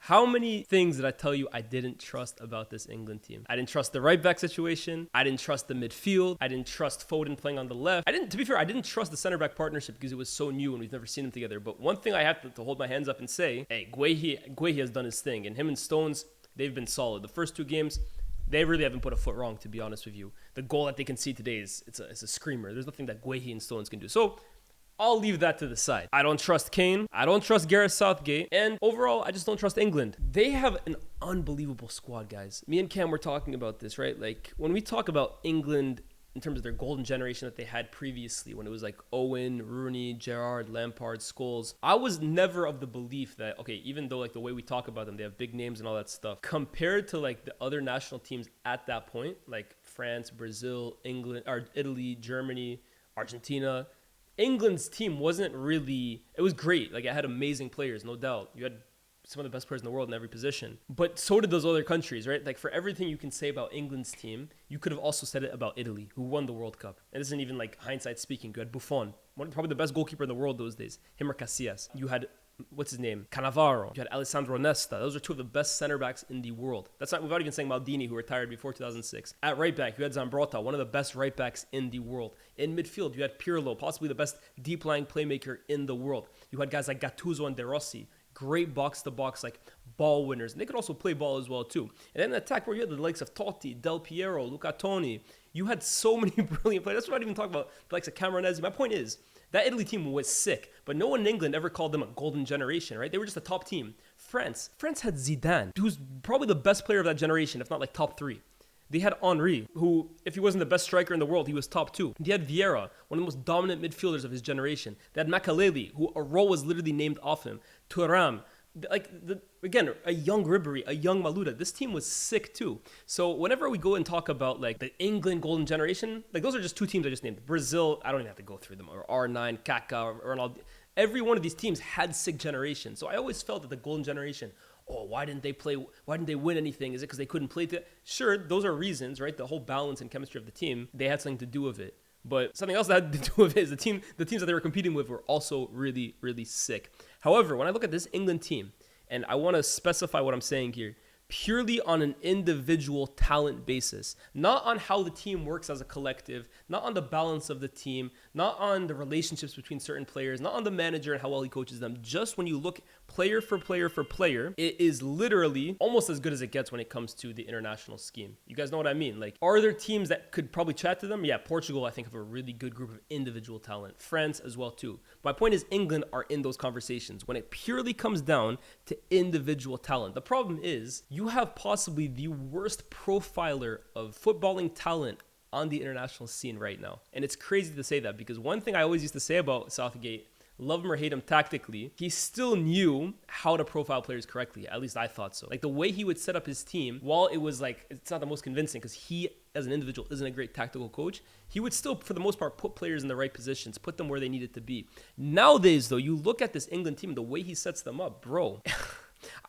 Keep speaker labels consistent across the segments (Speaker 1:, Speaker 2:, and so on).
Speaker 1: How many things did I tell you I didn't trust about this England team? I didn't trust the right back situation. I didn't trust the midfield. I didn't trust Foden playing on the left. To be fair, I didn't trust the center back partnership because it was so new and we've never seen them together. But one thing I have to hold my hands up and say, hey, Guehi has done his thing. And him and Stones, they've been solid. The first two games, they really haven't put a foot wrong, to be honest with you. The goal that they concede today it's a screamer. There's nothing that Guehi and Stones can do. So I'll leave that to the side. I don't trust Kane. I don't trust Gareth Southgate. And overall, I just don't trust England. They have an unbelievable squad, guys. Me and Cam were talking about this, right? Like, when we talk about England in terms of their golden generation that they had previously, when it was like Owen, Rooney, Gerrard, Lampard, Scholes, I was never of the belief that, okay, even though like the way we talk about them, they have big names and all that stuff, compared to like the other national teams at that point, like France, Brazil, England, or Italy, Germany, Argentina, England's team wasn't really, it was great. Like, it had amazing players, no doubt. You had some of the best players in the world in every position. But so did those other countries, right? Like, for everything you can say about England's team, you could have also said it about Italy, who won the World Cup. And this isn't even like hindsight speaking. You had Buffon, probably the best goalkeeper in the world those days. Him or Casillas. You had, what's his name? Cannavaro. You had Alessandro Nesta. Those are two of the best center backs in the world. That's not, without even saying Maldini, who retired before 2006. At right back, you had Zambrotta, one of the best right backs in the world. In midfield, you had Pirlo, possibly the best deep-lying playmaker in the world. You had guys like Gattuso and De Rossi. Great box-to-box, like, ball winners. And they could also play ball as well, too. And then in attack, where you had the likes of Totti, Del Piero, Luca Toni. You had so many brilliant players. That's why I didn't even talk about the likes of Camoranesi. My point is, that Italy team was sick, but no one in England ever called them a golden generation, right? They were just a top team. France had Zidane, who's probably the best player of that generation, if not like top 3. They had Henry, who, if he wasn't the best striker in the world, he was top 2. They had Vieira, one of the most dominant midfielders of his generation. They had Makelele, who a role was literally named off him. Thuram, again, a young Ribery, a young Malouda. This team was sick too. So whenever we go and talk about like the England golden generation, like those are just two teams I just named. Brazil, I don't even have to go through them. Or R9, Kaká, Ronaldo. Every one of these teams had sick generations. So I always felt that the golden generation, oh, why didn't they play? Why didn't they win anything? Is it because they couldn't play? Sure, those are reasons, right? The whole balance and chemistry of the team, they had something to do with it. But something else that had to do with it is the teams that they were competing with were also really, really sick. However, when I look at this England team, and I want to specify what I'm saying here, purely on an individual talent basis, not on how the team works as a collective, not on the balance of the team, not on the relationships between certain players, not on the manager and how well he coaches them. Just when you look player for player for player, it is literally almost as good as it gets when it comes to the international scheme. You guys know what I mean? Like, are there teams that could probably chat to them? Yeah, Portugal, I think, have a really good group of individual talent. France as well, too. My point is England are in those conversations when it purely comes down to individual talent. The problem is you have possibly the worst profiler of footballing talent on the international scene right now. And it's crazy to say that because one thing I always used to say about Southgate, love him or hate him tactically, he still knew how to profile players correctly. At least I thought so. Like the way he would set up his team, while it was like, it's not the most convincing because he as an individual isn't a great tactical coach, he would still, for the most part, put players in the right positions, put them where they needed to be. Nowadays, though, you look at this England team, the way he sets them up, bro,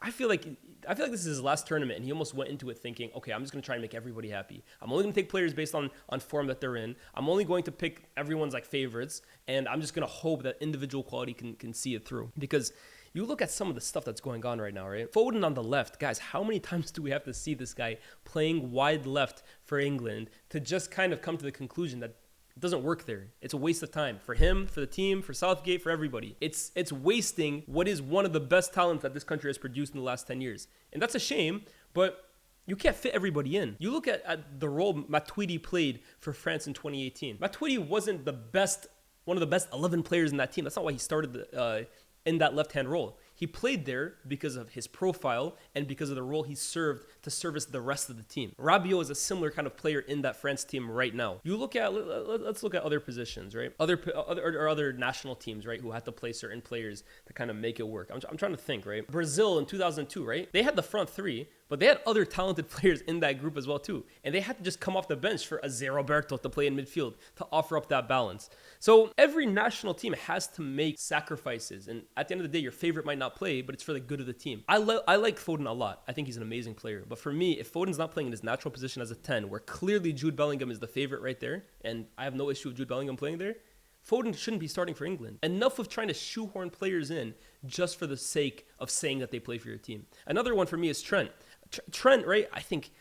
Speaker 1: I feel like this is his last tournament, and he almost went into it thinking, okay, I'm just going to try and make everybody happy. I'm only going to take players based on form that they're in. I'm only going to pick everyone's like favorites, and I'm just going to hope that individual quality can see it through. Because you look at some of the stuff that's going on right now, right? Foden on the left. Guys, how many times do we have to see this guy playing wide left for England to just kind of come to the conclusion that it doesn't work there? It's a waste of time for him, for the team, for Southgate, for everybody. It's wasting what is one of the best talents that this country has produced in the last 10 years. And that's a shame, but you can't fit everybody in. You look at the role Matuidi played for France in 2018. Matuidi wasn't one of the best 11 players in that team. That's not why he started in that left-hand role. He played there because of his profile and because of the role he served to service the rest of the team. Rabiot is a similar kind of player in that France team right now. You look at, let's look at other positions, right? Other national teams, right? Who had to play certain players to kind of make it work. I'm trying to think, right? Brazil in 2002, right? They had the front three, but they had other talented players in that group as well too. And they had to just come off the bench for a Zé Roberto to play in midfield to offer up that balance. So every national team has to make sacrifices. And at the end of the day, your favorite might not play, but it's for the good of the team. I like Foden a lot. I think he's an amazing player. But for me, if Foden's not playing in his natural position as a 10, where clearly Jude Bellingham is the favorite right there, and I have no issue with Jude Bellingham playing there, Foden shouldn't be starting for England. Enough of trying to shoehorn players in just for the sake of saying that they play for your team. Another one for me is Trent. Trent, right? I think,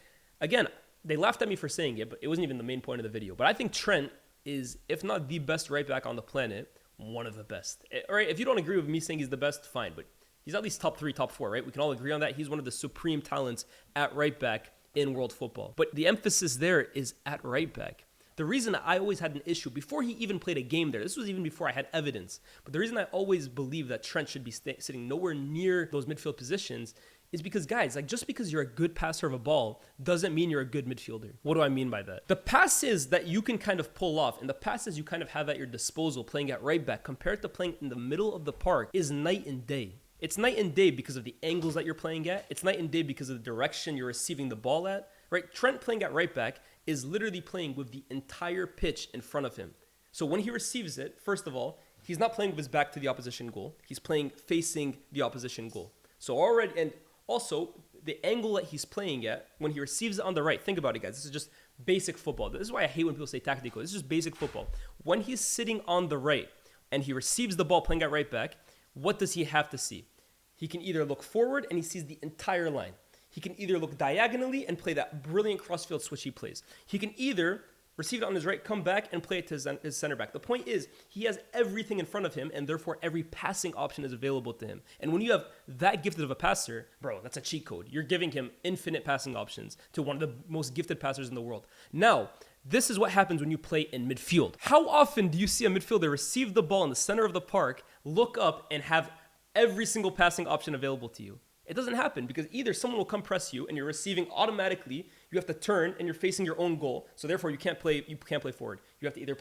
Speaker 1: again, they laughed at me for saying it, but it wasn't even the main point of the video. But I think Trent is, if not the best right back on the planet, one of the best. All right, if you don't agree with me saying he's the best, fine. But he's at least top 3, top 4, right? We can all agree on that. He's one of the supreme talents at right back in world football. But the emphasis there is at right back. The reason I always had an issue, before he even played a game there, this was even before I had evidence, but the reason I always believed that Trent should be sitting nowhere near those midfield positions is because, guys, like, just because you're a good passer of a ball doesn't mean you're a good midfielder. What do I mean by that? The passes that you can kind of pull off and the passes you kind of have at your disposal playing at right back compared to playing in the middle of the park is night and day. It's night and day because of the angles that you're playing at. It's night and day because of the direction you're receiving the ball at, right? Trent playing at right back is literally playing with the entire pitch in front of him. So when he receives it, first of all, he's not playing with his back to the opposition goal. He's playing facing the opposition goal. So already, and also the angle that he's playing at when he receives it on the right, think about it, guys. This is just basic football. This is why I hate when people say tactical. This is just basic football. When he's sitting on the right and he receives the ball playing at right back, what does he have to see? He can either look forward and he sees the entire line. He can either look diagonally and play that brilliant crossfield switch he plays. He can either receive it on his right, come back, and play it to his center back. The point is, he has everything in front of him, and therefore every passing option is available to him. And when you have that gifted of a passer, bro, that's a cheat code. You're giving him infinite passing options to one of the most gifted passers in the world. Now, this is what happens when you play in midfield. How often do you see a midfielder receive the ball in the center of the park, look up, and have every single passing option available to you? It doesn't happen because either someone will come press you and you're receiving automatically, you have to turn and you're facing your own goal. So therefore you can't play forward. You have to either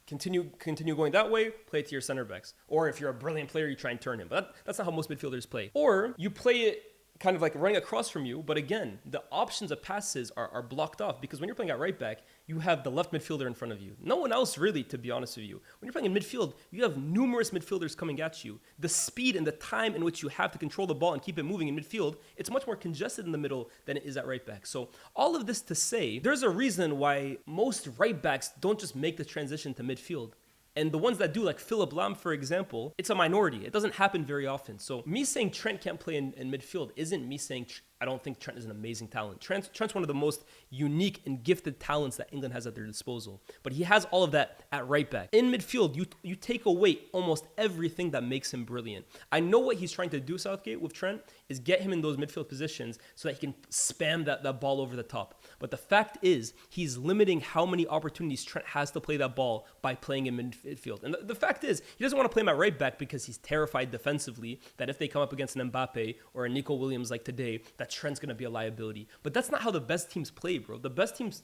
Speaker 1: continue going that way, play it to your center backs. Or if you're a brilliant player, you try and turn him. But that's not how most midfielders play. Or you play it kind of like running across from you, but again, the options of passes are blocked off because when you're playing at right back, you have the left midfielder in front of you. No one else really, to be honest with you. When you're playing in midfield, you have numerous midfielders coming at you. The speed and the time in which you have to control the ball and keep it moving in midfield, it's much more congested in the middle than it is at right back. So all of this to say, there's a reason why most right backs don't just make the transition to midfield. And the ones that do, like Philip Lam, for example, it's a minority. It doesn't happen very often. So me saying Trent can't play in midfield isn't me saying I don't think Trent is an amazing talent. Trent's one of the most unique and gifted talents that England has at their disposal. But he has all of that at right back. In midfield, you take away almost everything that makes him brilliant. I know what he's trying to do, Southgate, with Trent, is get him in those midfield positions so that he can spam that ball over the top. But the fact is, he's limiting how many opportunities Trent has to play that ball by playing in midfield. And the fact is, he doesn't want to play him at right back because he's terrified defensively that if they come up against an Mbappe or a Nico Williams like today, that Trent's going to be a liability. But that's not how the best teams play, bro. The best teams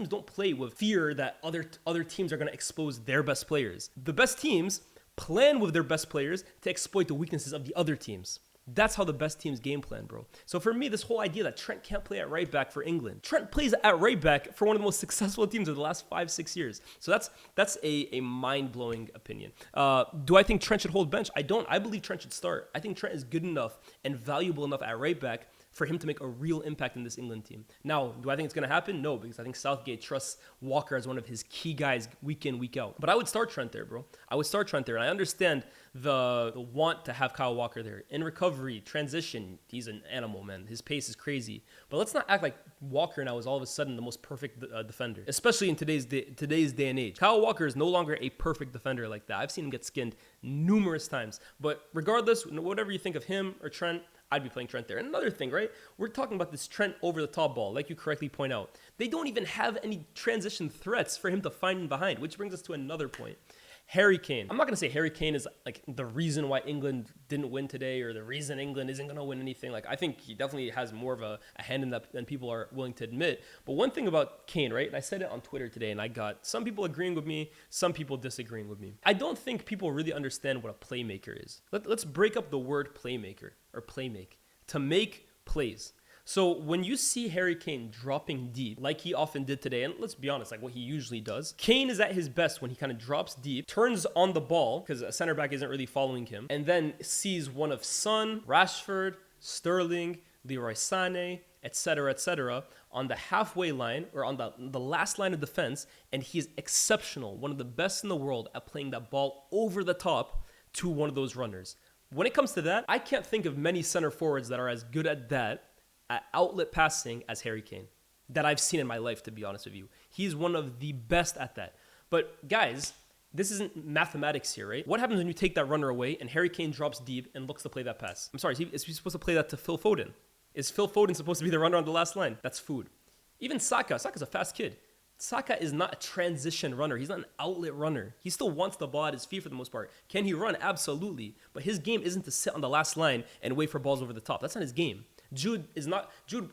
Speaker 1: don't play with fear that other teams are going to expose their best players. The best teams plan with their best players to exploit the weaknesses of the other teams. That's how the best teams game plan, bro. So for me, this whole idea that Trent can't play at right back for England. Trent plays at right back for one of the most successful teams of the last 5-6 years. So that's a mind-blowing opinion. Do I think Trent should hold bench? I don't. I believe Trent should start. I think Trent is good enough and valuable enough at right back for him to make a real impact in this England team. Now, do I think it's going to happen? No, because I think Southgate trusts Walker as one of his key guys week in, week out. But I would start Trent there, bro. I would start Trent there. And I understand the want to have Kyle Walker there. In recovery, transition, he's an animal, man. His pace is crazy. But let's not act like Walker now is all of a sudden the most perfect defender, especially in today's day and age. Kyle Walker is no longer a perfect defender like that. I've seen him get skinned numerous times. But regardless, whatever you think of him or Trent, I'd be playing Trent there. And another thing, right? We're talking about this Trent over the top ball, like you correctly point out. They don't even have any transition threats for him to find behind, which brings us to another point. Harry Kane. I'm not going to say Harry Kane is like the reason why England didn't win today or the reason England isn't going to win anything. Like, I think he definitely has more of a hand in that than people are willing to admit. But one thing about Kane, right? And I said it on Twitter today and I got some people agreeing with me, some people disagreeing with me. I don't think people really understand what a playmaker is. Let's break up the word playmaker or playmake. To make plays. So when you see Harry Kane dropping deep, like he often did today, and let's be honest, like what he usually does, Kane is at his best when he kind of drops deep, turns on the ball, because a center back isn't really following him, and then sees one of Son, Rashford, Sterling, Leroy Sané, etc., on the halfway line or on the last line of defense, and he is exceptional, one of the best in the world at playing that ball over the top to one of those runners. When it comes to that, I can't think of many center forwards that are as good at that, at outlet passing, as Harry Kane, that I've seen in my life, to be honest with you. He's one of the best at that. But guys, this isn't mathematics here, right? What happens when you take that runner away and Harry Kane drops deep and looks to play that pass? I'm sorry, is he supposed to play that to Phil Foden? Is Phil Foden supposed to be the runner on the last line? That's food. Even Saka's a fast kid. Saka is not a transition runner. He's not an outlet runner. He still wants the ball at his feet for the most part. Can he run? Absolutely. But his game isn't to sit on the last line and wait for balls over the top. That's not his game. Jude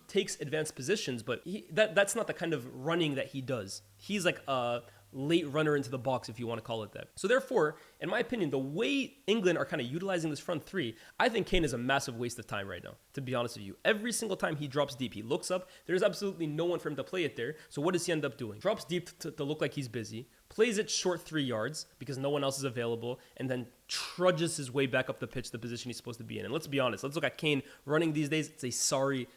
Speaker 1: takes advanced positions, but that's not the kind of running that he does. He's like a late runner into the box, if you want to call it that. So therefore, in my opinion, the way England are kind of utilizing this front three, I think Kane is a massive waste of time right now, to be honest with you. Every single time he drops deep, he looks up, there's absolutely no one for him to play it there. So what does he end up doing? Drops deep to look like he's busy, plays it short 3 yards because no one else is available, and then trudges his way back up the pitch, the position he's supposed to be in. And let's be honest, let's look at Kane running these days. It's a sorry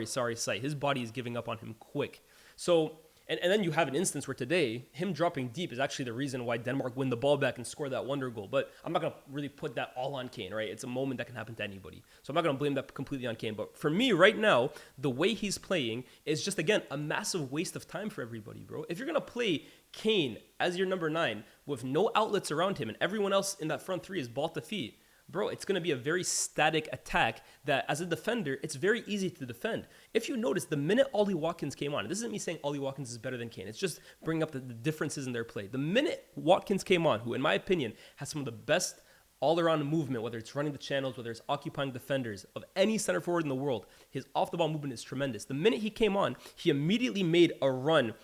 Speaker 1: sight. His body is giving up on him quick. So And then you have an instance where today, him dropping deep is actually the reason why Denmark win the ball back and score that wonder goal. But I'm not going to really put that all on Kane, right? It's a moment that can happen to anybody. So I'm not going to blame that completely on Kane. But for me right now, the way he's playing is just, again, a massive waste of time for everybody, bro. If you're going to play Kane as your number 9 with no outlets around him and everyone else in that front 3 is ball to feet, bro, it's going to be a very static attack that, as a defender, it's very easy to defend. If you notice, the minute Ollie Watkins came on, and this isn't me saying Ollie Watkins is better than Kane, it's just bringing up the differences in their play. The minute Watkins came on, who, in my opinion, has some of the best all-around movement, whether it's running the channels, whether it's occupying defenders, of any center forward in the world, his off-the-ball movement is tremendous. The minute he came on, he immediately made a run.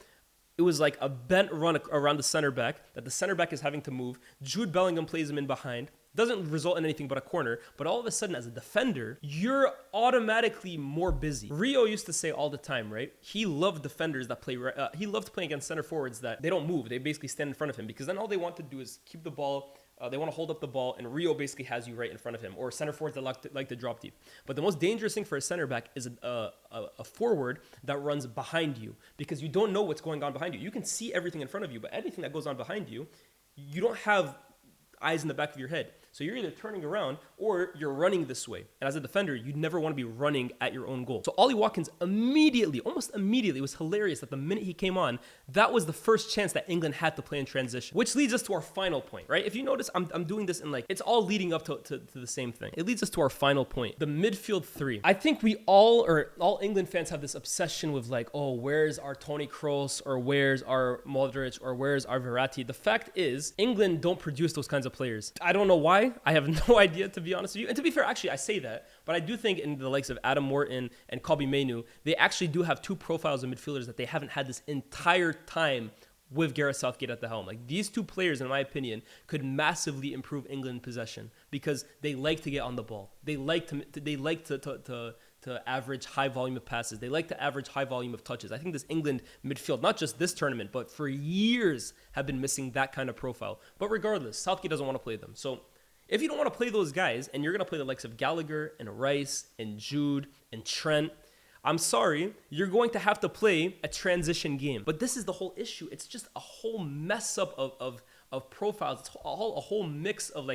Speaker 1: It was like a bent run around the center back that the center back is having to move. Jude Bellingham plays him in behind. Doesn't result in anything but a corner, but all of a sudden, as a defender, you're automatically more busy. Rio used to say all the time, right? He loved defenders that play, he loved playing against center forwards that they don't move. They basically stand in front of him because then all they want to do is keep the ball. They want to hold up the ball, and Rio basically has you right in front of him, or center forwards that like to drop deep. But the most dangerous thing for a center back is a forward that runs behind you because you don't know what's going on behind you. You can see everything in front of you, but anything that goes on behind you, you don't have eyes in the back of your head. So you're either turning around or you're running this way. And as a defender, you never want to be running at your own goal. So Ollie Watkins almost immediately, it was hilarious that the minute he came on, that was the first chance that England had to play in transition, which leads us to our final point, right? If you notice, I'm doing this in it's all leading up to the same thing. It leads us to our final point, the midfield 3. I think all England fans have this obsession with where's our Toni Kroos, or where's our Modric, or where's our Verratti? The fact is, England don't produce those kinds of players. I don't know why. I have no idea, to be honest with you. And to be fair, actually, I say that, but I do think in the likes of Adam Morton and Kobbie Mainoo, they actually do have two profiles of midfielders that they haven't had this entire time with Gareth Southgate at the helm. These two players, in my opinion, could massively improve England possession because they like to get on the ball. They like to average high volume of passes. They like to average high volume of touches. I think this England midfield, not just this tournament, but for years, have been missing that kind of profile. But regardless, Southgate doesn't want to play them. So if you don't want to play those guys, and you're going to play the likes of Gallagher and Rice and Jude and Trent, I'm sorry, you're going to have to play a transition game. But this is the whole issue. It's just a whole mess up of profiles. It's a whole mix of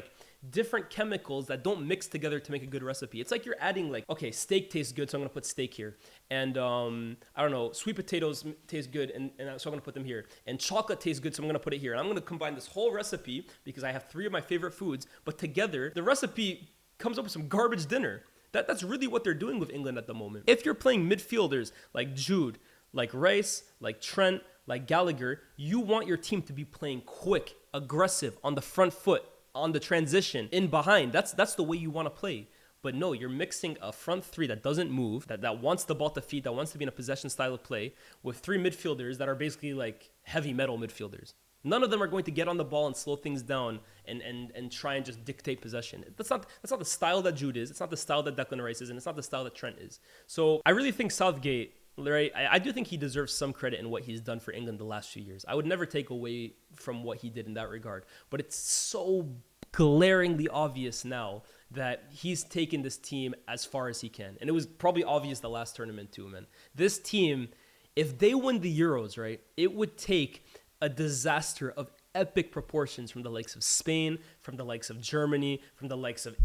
Speaker 1: different chemicals that don't mix together to make a good recipe. It's like you're adding steak tastes good, so I'm going to put steak here. And I don't know, sweet potatoes taste good, and so I'm going to put them here. And chocolate tastes good, so I'm going to put it here. And I'm going to combine this whole recipe because I have 3 of my favorite foods, but together, the recipe comes up with some garbage dinner. That's really what they're doing with England at the moment. If you're playing midfielders like Jude, like Rice, like Trent, like Gallagher, you want your team to be playing quick, aggressive, on the front foot, on the transition, in behind. That's the way you want to play. But no, you're mixing a front 3 that doesn't move, that wants the ball to feet, that wants to be in a possession style of play, with 3 midfielders that are basically heavy metal midfielders. None of them are going to get on the ball and slow things down and try and just dictate possession. That's not the style that Jude is. It's not the style that Declan Rice is, and it's not the style that Trent is. So I really think Southgate, right, I do think he deserves some credit in what he's done for England the last few years. I would never take away from what he did in that regard. But it's so glaringly obvious now that he's taken this team as far as he can. And it was probably obvious the last tournament too, man. This team, if they win the Euros, right, it would take a disaster of epic proportions from the likes of Spain, from the likes of Germany, from the likes of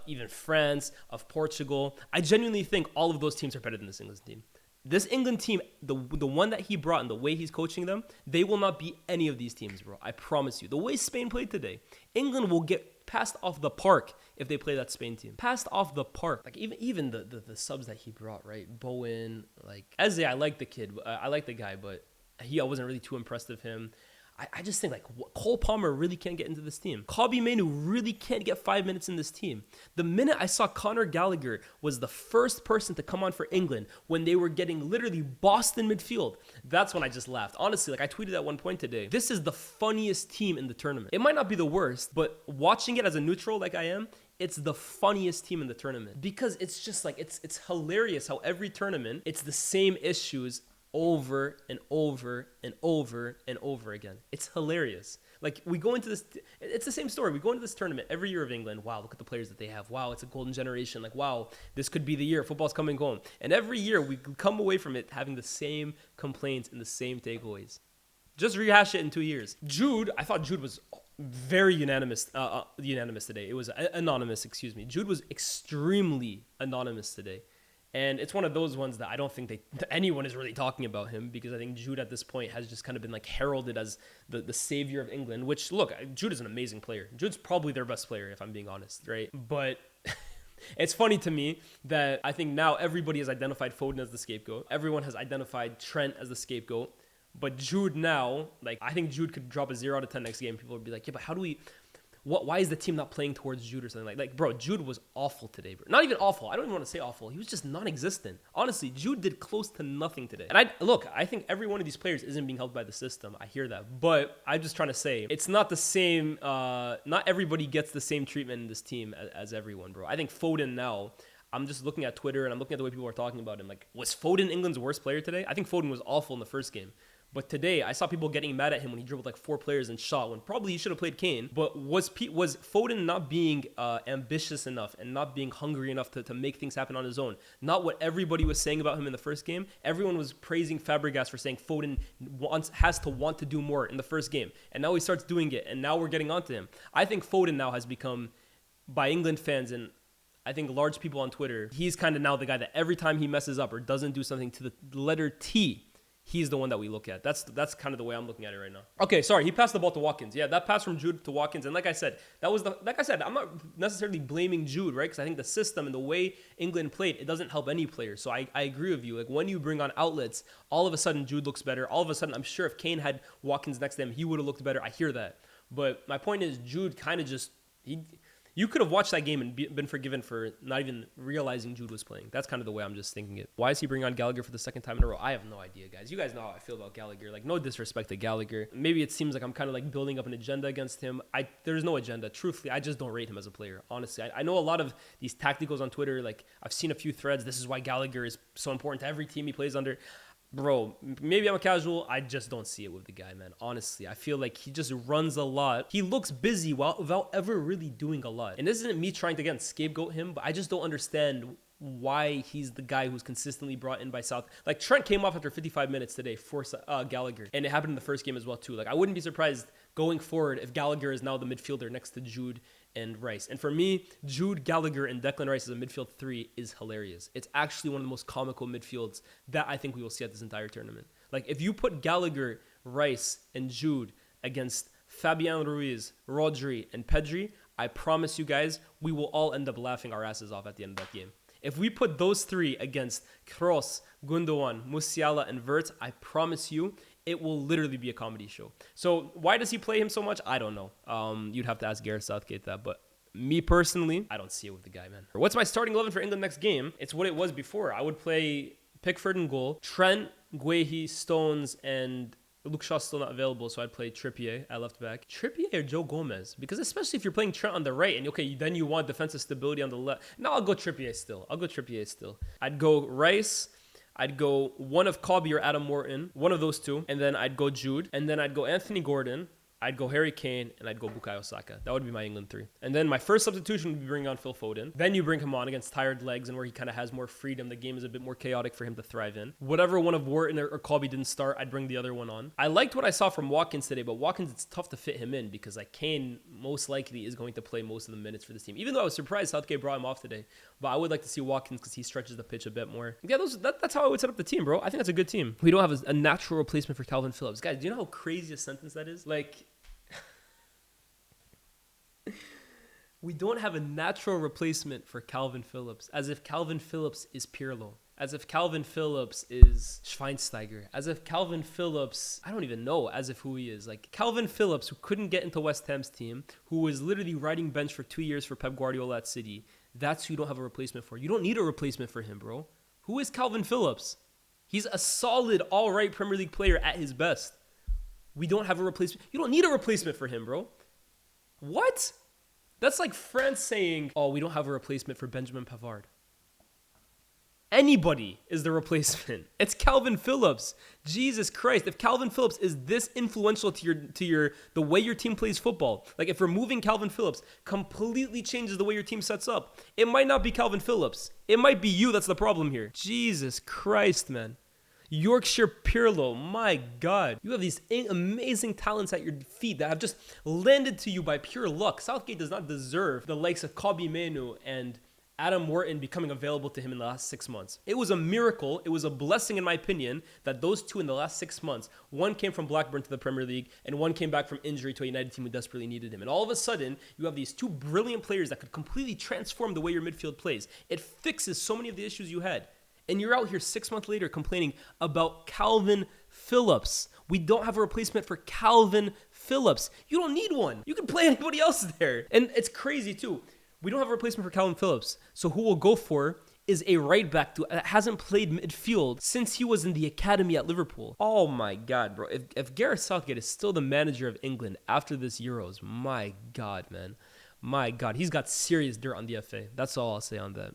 Speaker 1: even France, of Portugal. I genuinely think all of those teams are better than this England team. This England team, the one that he brought and the way he's coaching them, they will not beat any of these teams, bro. I promise you. The way Spain played today, England will get passed off the park if they play that Spain team. Passed off the park. Like even the subs that he brought, right? Bowen, like Eze, I like the kid. I like the guy, but I wasn't really too impressed with him. I just think, like, Cole Palmer really can't get into this team. Kobbie Mainoo really can't get 5 minutes in this team. The minute I saw Conor Gallagher was the first person to come on for England when they were getting literally bossed in midfield, that's when I just laughed. Honestly, like I tweeted at one point today, this is the funniest team in the tournament. It might not be the worst, but watching it as a neutral like I am, it's the funniest team in the tournament. Because it's just like, it's hilarious how every tournament, it's the same issues over and over and over and over again. It's hilarious. Like we go into this, it's the same story. We go into this tournament every year of England. Wow, look at the players that they have. Wow, it's a golden generation. Like, wow, this could be the year. Football's coming home. And every year we come away from it having the same complaints and the same takeaways. Just rehash it in 2 years. Jude, I thought Jude was very unanimous today. It was anonymous, excuse me. Jude was extremely anonymous today. And it's one of those ones that I don't think anyone is really talking about him, because I think Jude at this point has just kind of been like heralded as the savior of England, which, look, Jude is an amazing player. Jude's probably their best player, if I'm being honest, right? But it's funny to me that I think now everybody has identified Foden as the scapegoat. Everyone has identified Trent as the scapegoat. But Jude now, like, I think Jude could drop a 0 out of 10 next game. People would be like, yeah, but how do we... Why is the team not playing towards Jude or something like, bro, Jude was awful today, bro. Not even awful. I don't even want to say awful. He was just non-existent. Honestly, Jude did close to nothing today. And I think every one of these players isn't being held by the system. I hear that. But I'm just trying to say, it's not the same. Not everybody gets the same treatment in this team as everyone, bro. I think Foden now, I'm just looking at Twitter and I'm looking at the way people are talking about him. Like, was Foden England's worst player today? I think Foden was awful in the first game. But today, I saw people getting mad at him when he dribbled like 4 players and shot, when probably he should have played Kane. But was Foden not being ambitious enough and not being hungry enough to make things happen on his own? Not what everybody was saying about him in the first game. Everyone was praising Fabregas for saying Foden has to want to do more in the first game. And now he starts doing it, and now we're getting onto him. I think Foden now has become, by England fans and I think large people on Twitter, he's kind of now the guy that every time he messes up or doesn't do something to the letter T, he's the one that we look at. That's kind of the way I'm looking at it right now. Okay, sorry, he passed the ball to Watkins. Yeah, that pass from Jude to Watkins, and like I said, I'm not necessarily blaming Jude, right? Because I think the system and the way England played, it doesn't help any player. So I agree with you. Like, when you bring on outlets, all of a sudden Jude looks better. All of a sudden, I'm sure if Kane had Watkins next to him, he would have looked better. I hear that. But my point is, Jude kind of just... You could have watched that game and been forgiven for not even realizing Jude was playing. That's kind of the way I'm just thinking it. Why is he bringing on Gallagher for the second time in a row? I have no idea, guys. You guys know how I feel about Gallagher. Like, no disrespect to Gallagher. Maybe it seems like I'm kind of like building up an agenda against him. There's no agenda. Truthfully, I just don't rate him as a player. Honestly, I know a lot of these tacticals on Twitter. Like, I've seen a few threads. This is why Gallagher is so important to every team he plays under. Bro, maybe I'm a casual. I just don't see it with the guy, man. Honestly, I feel like he just runs a lot. He looks busy without ever really doing a lot. And this isn't me trying to, again, scapegoat him, but I just don't understand why he's the guy who's consistently brought in by South. Like, Trent came off after 55 minutes today for Gallagher. And it happened in the first game as well, too. Like, I wouldn't be surprised going forward if Gallagher is now the midfielder next to Jude and Rice. And for me, Jude, Gallagher, and Declan Rice as a midfield 3 is hilarious. It's actually one of the most comical midfields that I think we will see at this entire tournament. Like, if you put Gallagher, Rice, and Jude against Fabian Ruiz, Rodri, and Pedri, I promise you guys, we will all end up laughing our asses off at the end of that game. If we put those 3 against Kroos, Gundogan, Musiala, and Wirtz, I promise you, it will literally be a comedy show. So why does he play him so much? I don't know. You'd have to ask Gareth Southgate that. But me personally, I don't see it with the guy, man. What's my starting 11 for England next game? It's what it was before. I would play Pickford in goal, Trent, Guehi, Stones, and Luke Shaw's still not available, so I'd play Trippier at left back. Trippier or Joe Gomez? Because especially if you're playing Trent on the right, and okay, then you want defensive stability on the left. No, I'll go Trippier still. I'd go Rice. I'd go one of Kobbie or Adam Morton, one of those two, and then I'd go Jude, and then I'd go Anthony Gordon, I'd go Harry Kane, and I'd go Bukayo Saka. That would be my England 3. And then my first substitution would be bringing on Phil Foden. Then you bring him on against tired legs and where he kind of has more freedom. The game is a bit more chaotic for him to thrive in. Whatever one of Wharton or Colby didn't start, I'd bring the other one on. I liked what I saw from Watkins today, but Watkins, it's tough to fit him in because like Kane most likely is going to play most of the minutes for this team. Even though I was surprised Southgate brought him off today. But I would like to see Watkins because he stretches the pitch a bit more. Yeah, that's how I would set up the team, bro. I think that's a good team. We don't have a natural replacement for Calvin Phillips. Guys, do you know how crazy a sentence that is? Like... We don't have a natural replacement for Calvin Phillips, as if Calvin Phillips is Pirlo, as if Calvin Phillips is Schweinsteiger, as if Calvin Phillips, I don't even know as if who he is. Like Calvin Phillips, who couldn't get into West Ham's team, who was literally riding bench for 2 years for Pep Guardiola at City. That's who you don't have a replacement for. You don't need a replacement for him, bro. Who is Calvin Phillips? He's a solid, all right Premier League player at his best. We don't have a replacement. You don't need a replacement for him, bro. What? That's like France saying, oh, we don't have a replacement for Benjamin Pavard. Anybody is the replacement. It's Calvin Phillips. Jesus Christ. If Calvin Phillips is this influential to the way your team plays football, like if removing Calvin Phillips completely changes the way your team sets up, it might not be Calvin Phillips. It might be you that's the problem here. Jesus Christ, man. Yorkshire Pirlo, my God. You have these amazing talents at your feet that have just landed to you by pure luck. Southgate does not deserve the likes of Kobbie Mainoo and Adam Wharton becoming available to him in the last 6 months. It was a miracle. It was a blessing, in my opinion, that those two in the last 6 months, one came from Blackburn to the Premier League and one came back from injury to a United team who desperately needed him. And all of a sudden, you have these two brilliant players that could completely transform the way your midfield plays. It fixes so many of the issues you had. And you're out here 6 months later complaining about Calvin Phillips. We don't have a replacement for Calvin Phillips. You don't need one. You can play anybody else there. And it's crazy too. We don't have a replacement for Calvin Phillips. So who we'll go for is a right back that hasn't played midfield since he was in the academy at Liverpool. Oh my God, bro. If Gareth Southgate is still the manager of England after this Euros, my God, man. My God, he's got serious dirt on the FA. That's all I'll say on that.